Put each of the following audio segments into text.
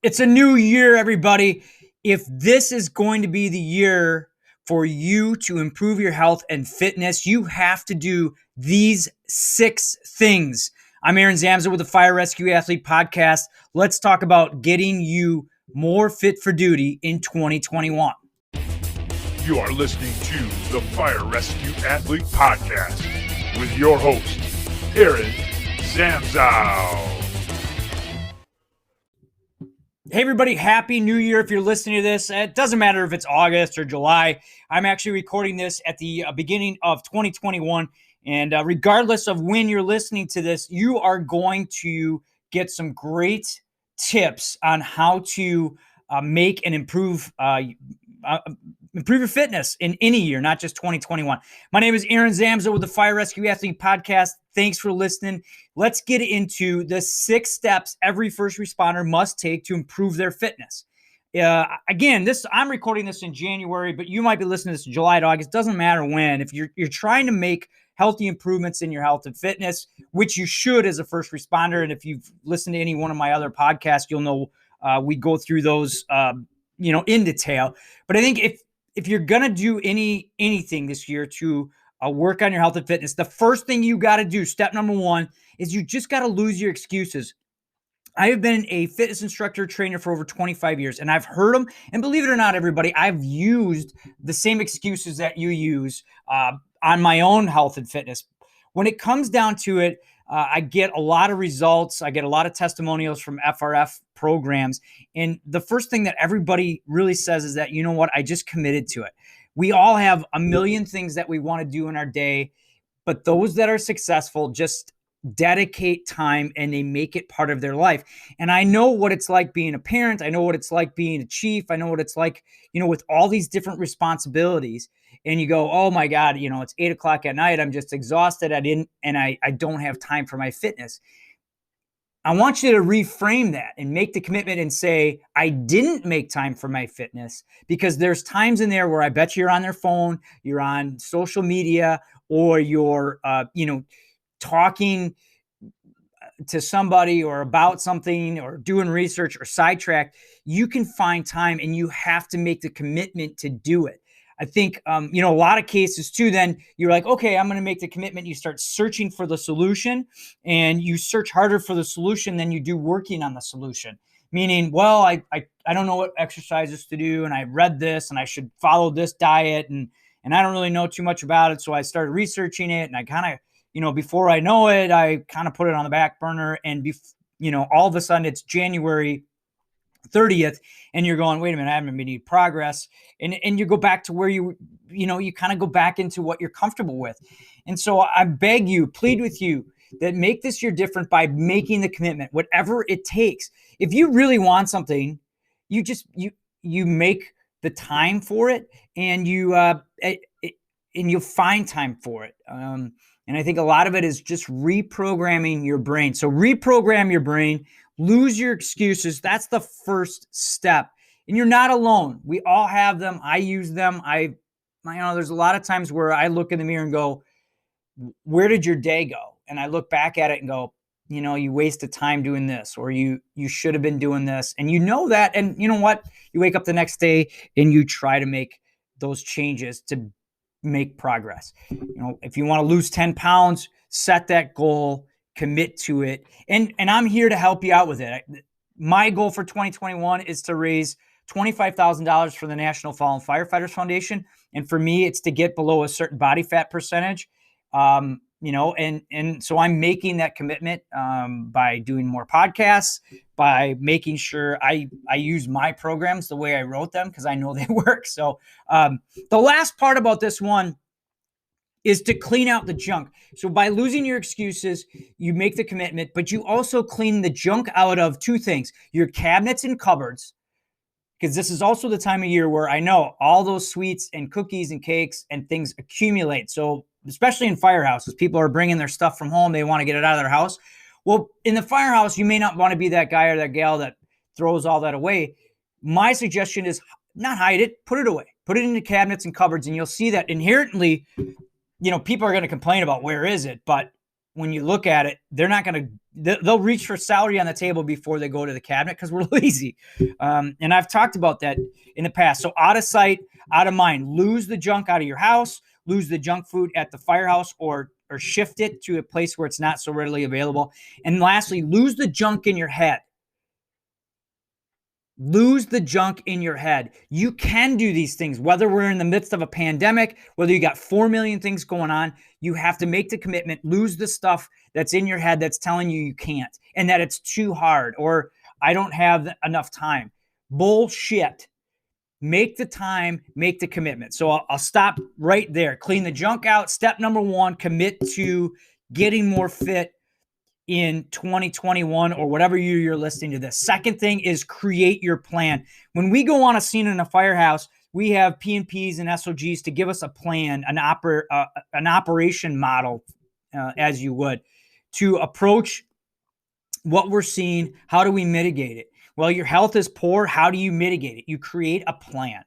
It's a new year, everybody. If this is going to be the year for you to improve your health and fitness, you have to do these 6 things. I'm Aaron Zamza with the Fire Rescue Athlete Podcast. Let's talk about getting you more fit for duty in 2021. You are listening to the Fire Rescue Athlete Podcast with your host, Aaron Zamzow. Hey everybody, happy new year. If you're listening to this, it doesn't matter if it's August or July. I'm actually recording this at the beginning of 2021. And regardless of when you're listening to this, you are going to get some great tips on how to make and improve your fitness in any year, not just 2021. My name is Aaron Zamza with the Fire Rescue Athlete Podcast. Thanks for listening. Let's get into the 6 steps every first responder must take to improve their fitness. Again, I'm recording this in January, but you might be listening to this in July to August. Doesn't matter when. If you're trying to make healthy improvements in your health and fitness, which you should as a first responder, and if you've listened to any one of my other podcasts, you'll know we go through those in detail. But I think if you're going to do anything this year to work on your health and fitness, the first thing you got to do, step number 1, is you just got to lose your excuses. I have been a fitness instructor trainer for over 25 years, and I've heard them. And believe it or not, everybody, I've used the same excuses that you use on my own health and fitness. When it comes down to it, I get a lot of results. I get a lot of testimonials from FRF programs. And the first thing that everybody really says is that, you know what, I just committed to it. We all have a million things that we want to do in our day, but those that are successful just dedicate time and they make it part of their life. And I know what it's like being a parent. I know what it's like being a chief. I know what it's like, with all these different responsibilities. And you go, oh my God, it's 8:00 at night. I'm just exhausted. I don't have time for my fitness. I want you to reframe that and make the commitment and say, I didn't make time for my fitness, because there's times in there where I bet you're on their phone, you're on social media, or you're, talking to somebody or about something or doing research or sidetracked. You can find time, and you have to make the commitment to do it. I think, a lot of cases too, then you're like, okay, I'm going to make the commitment. You start searching for the solution, and you search harder for the solution than you do working on the solution. Meaning, well, I don't know what exercises to do, and I read this, and I should follow this diet, and I don't really know too much about it. So I started researching it, and I kind of, before I know it, I kind of put it on the back burner, and all of a sudden it's January 30th, and you're going, wait a minute, I haven't made any progress. And you go back to where you kind of go back into what you're comfortable with. And so I beg you, plead with you, that make this year different by making the commitment, whatever it takes. If you really want something, you make the time for it, and you'll find time for it. And I think a lot of it is just reprogramming your brain. So reprogram your brain, lose your excuses. That's the first step. And you're not alone. We all have them. I use them. There's a lot of times where I look in the mirror and go, where did your day go? And I look back at it and go, you wasted time doing this, or you should have been doing this. And you know that. And you know what? You wake up the next day and you try to make those changes to make progress. If you want to lose 10 pounds, set that goal, commit to it. And I'm here to help you out with it. My goal for 2021 is to raise $25,000 for the National Fallen Firefighters Foundation. And for me, it's to get below a certain body fat percentage. And so I'm making that commitment by doing more podcasts, by making sure I use my programs the way I wrote them, because I know they work. So the last part about this one is to clean out the junk. So by losing your excuses, you make the commitment, but you also clean the junk out of 2 things: your cabinets and cupboards, because this is also the time of year where I know all those sweets and cookies and cakes and things accumulate. So especially in firehouses, people are bringing their stuff from home. They want to get it out of their house. Well, in the firehouse, you may not want to be that guy or that gal that throws all that away. My suggestion is not hide it, put it away, put it in the cabinets and cupboards, and you'll see that inherently, people are going to complain about where is it, but when you look at it, they're not going to, they'll reach for salary on the table before they go to the cabinet because we're lazy. And I've talked about that in the past. So out of sight, out of mind. Lose the junk out of your house, lose the junk food at the firehouse, or shift it to a place where it's not so readily available. And lastly, lose the junk in your head. Lose the junk in your head. You can do these things, whether we're in the midst of a pandemic, whether you got 4 million things going on. You have to make the commitment, lose the stuff that's in your head that's telling you can't, and that it's too hard, or I don't have enough time. Bullshit. Make the time, make the commitment. So I'll stop right there. Clean the junk out. Step number 1, commit to getting more fit in 2021 or whatever year you're listening to this. Second thing is create your plan. When we go on a scene in a firehouse, we have P&Ps and SOGs to give us a plan, an operation model, as you would, to approach what we're seeing. How do we mitigate it? Well, your health is poor. How do you mitigate it? You create a plan.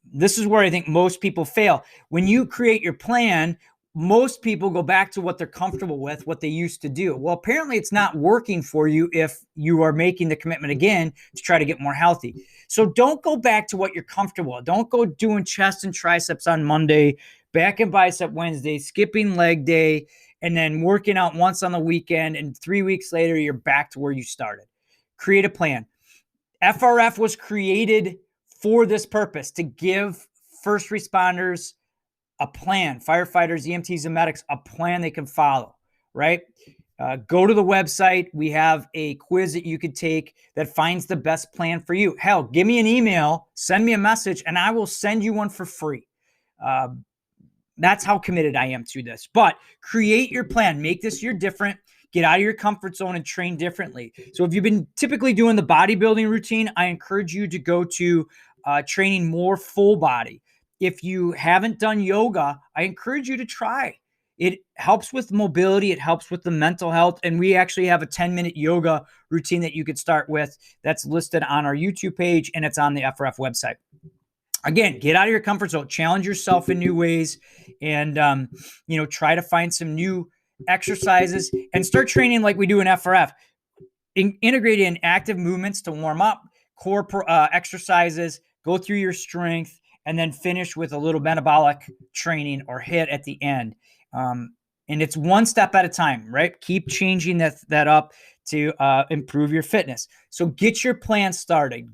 This is where I think most people fail. When you create your plan, most people go back to what they're comfortable with, what they used to do. Well, apparently it's not working for you if you are making the commitment again to try to get more healthy. So don't go back to what you're comfortable with. Don't go doing chest and triceps on Monday, back and bicep Wednesday, skipping leg day, and then working out once on the weekend. And 3 weeks later, you're back to where you started. Create a plan. FRF was created for this purpose, to give first responders a plan, firefighters, EMTs, and medics, a plan they can follow, right? Go to the website. We have a quiz that you could take that finds the best plan for you. Hell, give me an email, send me a message, and I will send you one for free. That's how committed I am to this. But create your plan. Make this year different. Get out of your comfort zone and train differently. So if you've been typically doing the bodybuilding routine, I encourage you to go to training more full body. If you haven't done yoga, I encourage you to try. It helps with mobility. It helps with the mental health. And we actually have a 10-minute yoga routine that you could start with that's listed on our YouTube page, and it's on the FRF website. Again, get out of your comfort zone, challenge yourself in new ways, and try to find some new exercises and start training like we do in FRF. Integrate in active movements to warm up, core exercises, go through your strength, and then finish with a little metabolic training or hit at the end. And it's one step at a time, right? Keep changing that up to improve your fitness. So get your plan started,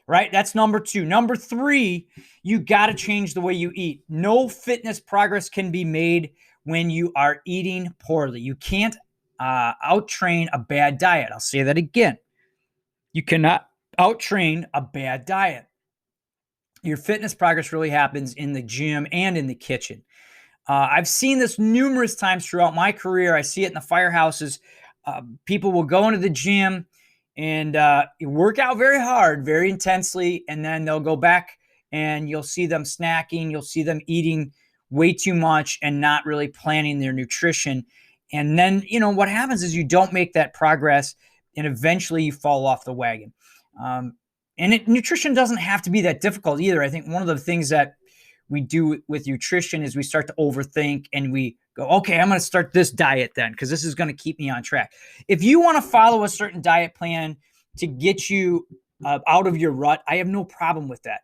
right? That's number 2. Number 3, you got to change the way you eat. No fitness progress can be made when you are eating poorly. You can't out-train a bad diet. I'll say that again. You cannot out-train a bad diet. Your fitness progress really happens in the gym and in the kitchen. I've seen this numerous times throughout my career. I see it in the firehouses. People will go into the gym and work out very hard, very intensely, and then they'll go back and you'll see them snacking. You'll see them eating way too much and not really planning their nutrition. And then, what happens is you don't make that progress, and eventually you fall off the wagon. Nutrition doesn't have to be that difficult either. I think one of the things that we do with nutrition is we start to overthink and we go, okay, I'm going to start this diet then because this is going to keep me on track. If you want to follow a certain diet plan to get you out of your rut, I have no problem with that.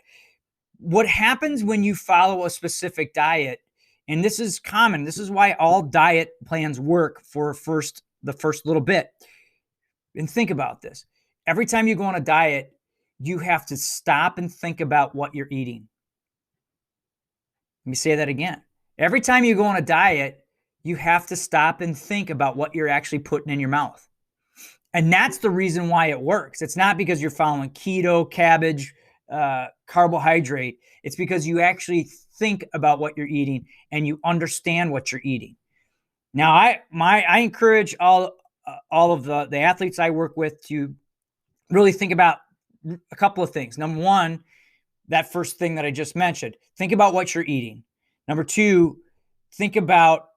What happens when you follow a specific diet, and this is common, this is why all diet plans work for the first little bit. And think about this. Every time you go on a diet, you have to stop and think about what you're eating. Let me say that again. Every time you go on a diet, you have to stop and think about what you're actually putting in your mouth. And that's the reason why it works. It's not because you're following keto, cabbage, carbohydrate. It's because you actually think about what you're eating and you understand what you're eating. Now, I encourage all of the athletes I work with to really think about a couple of things. Number 1, that first thing that I just mentioned, think about what you're eating. Number 2, think about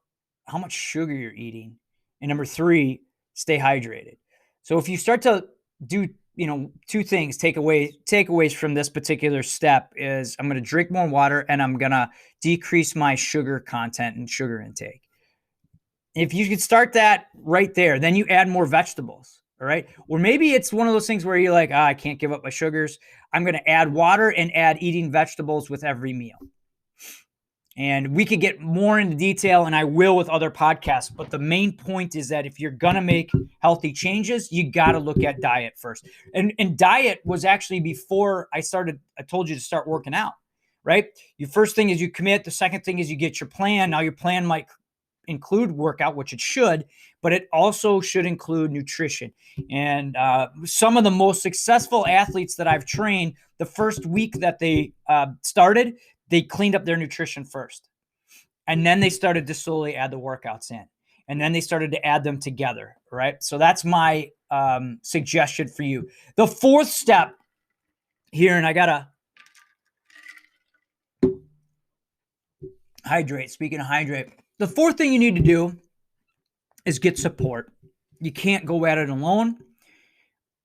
how much sugar you're eating. And number 3, stay hydrated. So if you start to do, 2 things, takeaways from this particular step is I'm going to drink more water and I'm going to decrease my sugar content and sugar intake. If you could start that right there, then you add more vegetables. All right. Or maybe it's one of those things where you're like, I can't give up my sugars. I'm going to add water and add eating vegetables with every meal. And we could get more into detail, and I will with other podcasts. But the main point is that if you're going to make healthy changes, you got to look at diet first. And diet was actually before I told you to start working out, right? Your first thing is you commit. The second thing is you get your plan. Now your plan might include workout, which it should, but it also should include nutrition. And some of the most successful athletes that I've trained, the first week that they started, they cleaned up their nutrition first. And then they started to slowly add the workouts in. And then they started to add them together, right? So that's my suggestion for you. The fourth step here, and I got to hydrate. Speaking of hydrate, the fourth thing you need to do is get support. You can't go at it alone.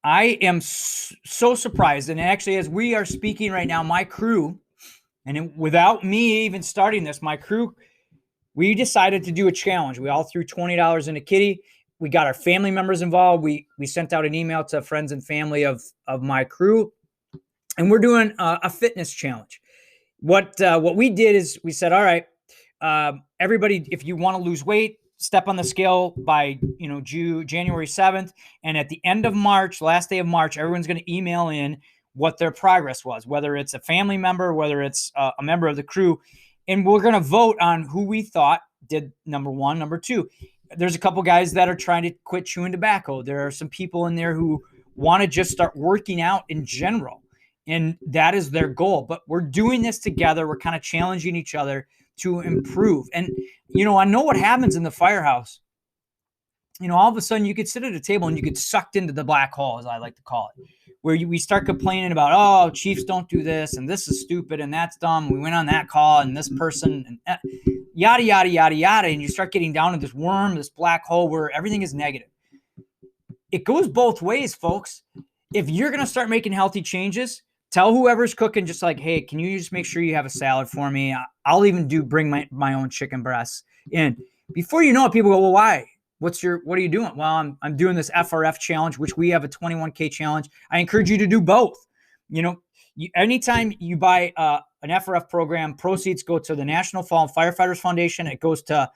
I am so surprised. And actually, as we are speaking right now, my crew, and without me even starting this, my crew, we decided to do a challenge. We all threw $20 in a kitty. We got our family members involved. We sent out an email to friends and family of my crew, and we're doing a fitness challenge. What we did is we said, all right, everybody, if you want to lose weight, step on the scale by January 7th, and at the end of March, last day of March, everyone's going to email in what their progress was, whether it's a family member, whether it's a member of the crew. And we're going to vote on who we thought did number one, number two. There's a couple guys that are trying to quit chewing tobacco. There are some people in there who want to just start working out in general. And that is their goal. But we're doing this together. We're kind of challenging each other to improve. And, I know what happens in the firehouse. All of a sudden you could sit at a table and you get sucked into the black hole, as I like to call it, where we start complaining about, oh, Chiefs don't do this, and this is stupid, and that's dumb. We went on that call, and this person, and yada, yada, yada, yada. And you start getting down in this worm, this black hole where everything is negative. It goes both ways, folks. If you're going to start making healthy changes, tell whoever's cooking, just like, hey, can you just make sure you have a salad for me? I'll even bring my own chicken breasts in. Before you know it, people go, well, why? What are you doing? Well, I'm doing this FRF challenge, which we have a 21K challenge. I encourage you to do both. Anytime you buy an FRF program, proceeds go to the National Fallen Firefighters Foundation. It goes to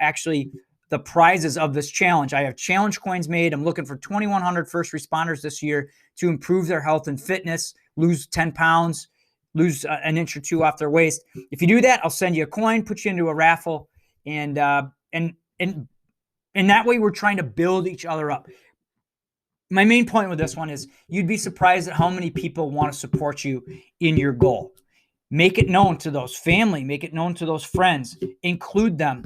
actually the prizes of this challenge. I have challenge coins made. I'm looking for 2,100 first responders this year to improve their health and fitness, lose 10 pounds, lose an inch or two off their waist. If you do that, I'll send you a coin, put you into a raffle, and that way we're trying to build each other up. My main point with this one is you'd be surprised at how many people want to support you in your goal. Make it known to those family, make it known to those friends, include them,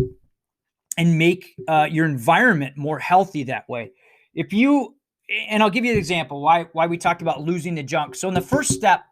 and make your environment more healthy that way. And I'll give you an example why we talked about losing the junk. So in the first step,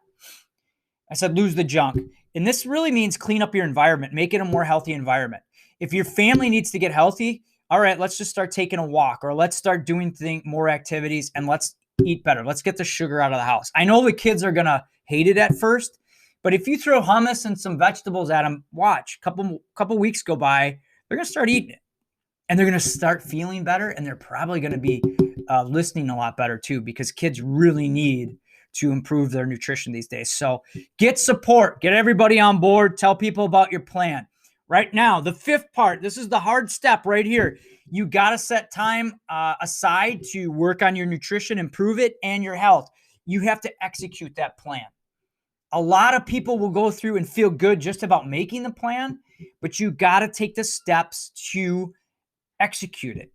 I said lose the junk. And this really means clean up your environment, make it a more healthy environment. If your family needs to get healthy, all right, let's just start taking a walk, or let's start doing more activities, and let's eat better. Let's get the sugar out of the house. I know the kids are going to hate it at first, but if you throw hummus and some vegetables at them, watch, couple weeks go by, they're going to start eating it, and they're going to start feeling better, and they're probably going to be listening a lot better too, because kids really need to improve their nutrition these days. So get support, get everybody on board, tell people about your plan. Right now, the fifth part, this is the hard step right here. You got to set time aside to work on your nutrition, improve it, and your health. You have to execute that plan. A lot of people will go through and feel good just about making the plan, but you got to take the steps to execute it.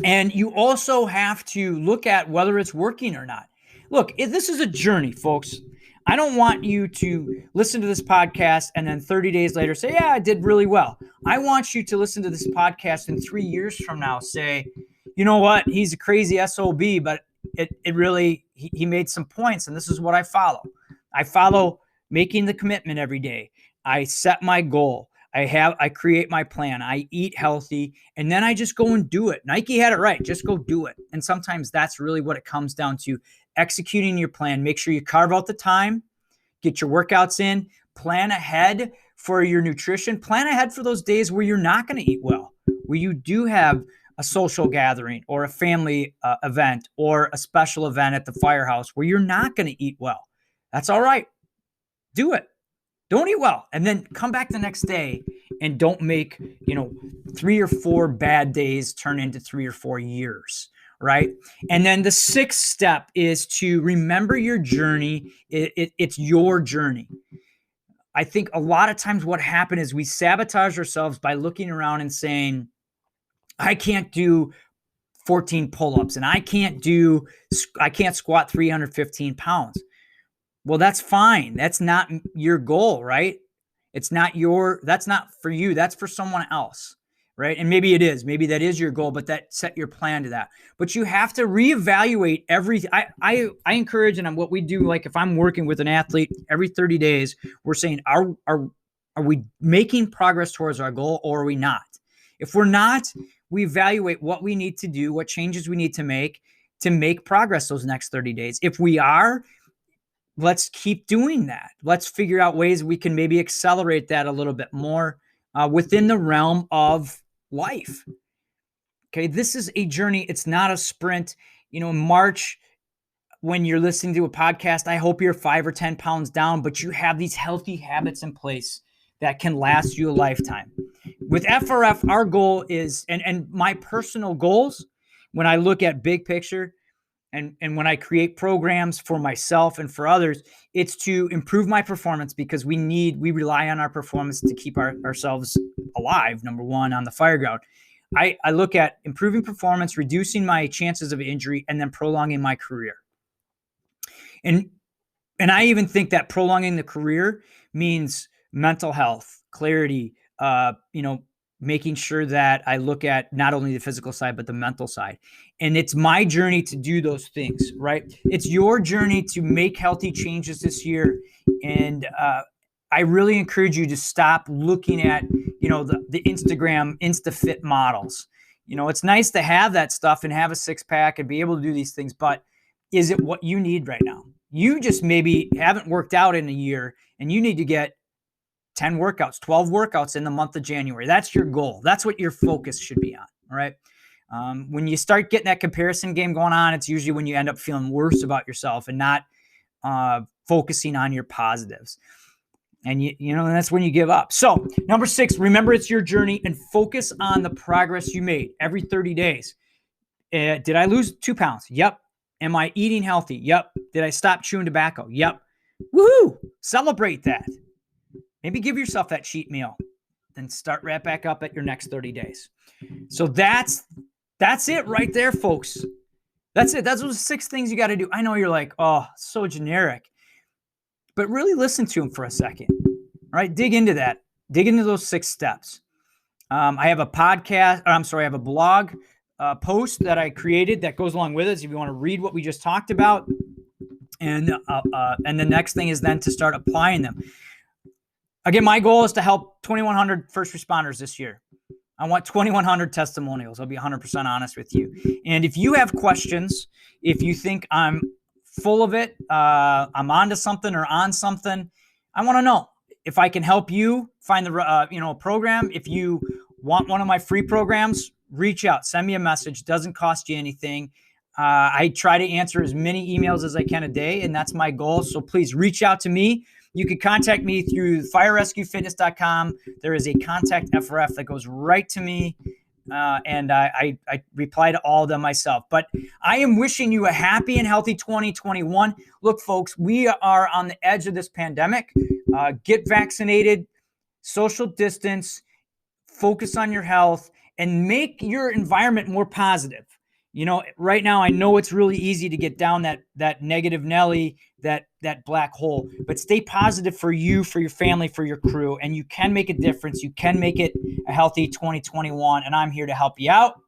And you also have to look at whether it's working or not. Look, this is a journey, folks. I don't want you to listen to this podcast and then 30 days later say, yeah, I did really well. I want you to listen to this podcast in 3 years from now, say, you know what? He's a crazy SOB, but it really, he made some points, and this is what I follow. I follow making the commitment every day. I set my goal. I create my plan. I eat healthy, and then I just go and do it. Nike had it right. Just go do it. And sometimes that's really what it comes down to. Executing your plan. Make sure you carve out the time, get your workouts in, plan ahead for your nutrition, plan ahead for those days where you're not going to eat well, where you do have a social gathering or a family event or a special event at the firehouse where you're not going to eat well. That's all right. Do it. Don't eat well. And then come back the next day and don't make, 3 or 4 bad days turn into 3 or 4 years, right? And then the 6th step is to remember your journey. It's your journey. I think a lot of times what happens is we sabotage ourselves by looking around and saying, I can't do 14 pull-ups and I can't squat 315 pounds. Well, that's fine. That's not your goal, right? That's not for you. That's for someone else, right? And maybe it is. Maybe that is your goal, but that set your plan to that. But you have to reevaluate everything. I encourage, and what we do, like if I'm working with an athlete every 30 days, we're saying, are we making progress towards our goal or are we not? If we're not, we evaluate what we need to do, what changes we need to make progress those next 30 days. If we are, let's keep doing that. Let's figure out ways we can maybe accelerate that a little bit more within the realm of life. Okay, this is a journey. It's not a sprint. In March, when you're listening to a podcast, I hope you're 5 or 10 pounds down, but you have these healthy habits in place that can last you a lifetime. With FRF, our goal is, and my personal goals, when I look at big picture, and when I create programs for myself and for others, it's to improve my performance because we rely on our performance to keep ourselves alive, number one, on the fire ground. I look at improving performance, reducing my chances of injury, and then prolonging my career. And I even think that prolonging the career means mental health, clarity, making sure that I look at not only the physical side, but the mental side. And it's my journey to do those things, right? It's your journey to make healthy changes this year. And I really encourage you to stop looking at, the Instagram InstaFit models. It's nice to have that stuff and have a 6-pack and be able to do these things, but is it what you need right now? You just maybe haven't worked out in a year and you need to get 10 workouts, 12 workouts in the month of January. That's your goal. That's what your focus should be on. All right. When you start getting that comparison game going on, it's usually when you end up feeling worse about yourself and not focusing on your positives. And and that's when you give up. So number 6, remember it's your journey and focus on the progress you made every 30 days. Did I lose 2 pounds? Yep. Am I eating healthy? Yep. Did I stop chewing tobacco? Yep. Woohoo! Celebrate that. Maybe give yourself that cheat meal, then start right back up at your next 30 days. So that's it right there, folks. That's it. That's those 6 things you got to do. I know you're like, oh, so generic, but really listen to them for a second. All right, dig into that. Dig into those 6 steps. I have a blog post that I created that goes along with it. So if you want to read what we just talked about, and the next thing is then to start applying them. Again, my goal is to help 2,100 first responders this year. I want 2,100 testimonials. I'll be 100% honest with you. And if you have questions, if you think I'm full of it, I'm onto something or on something, I want to know if I can help you find the program. If you want one of my free programs, reach out, send me a message. Doesn't cost you anything. I try to answer as many emails as I can a day, and that's my goal. So please reach out to me. You can contact me through firerescuefitness.com. There is a contact FRF that goes right to me, and I reply to all of them myself. But I am wishing you a happy and healthy 2021. Look, folks, we are on the edge of this pandemic. Get vaccinated, social distance, focus on your health, and make your environment more positive. Right now I know it's really easy to get down that negative Nelly, that black hole, but stay positive for you, for your family, for your crew, and you can make a difference. You can make it a healthy 2021, and I'm here to help you out.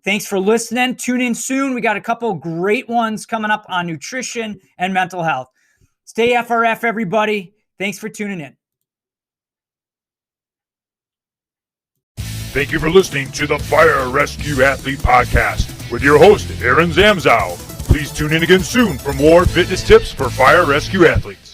Thanks for listening. Tune in soon. We got a couple great ones coming up on nutrition and mental health. Stay FRF, everybody. Thanks for tuning in. Thank you for listening to the Fire Rescue Athlete Podcast with your host, Aaron Zamzow. Please tune in again soon for more fitness tips for fire rescue athletes.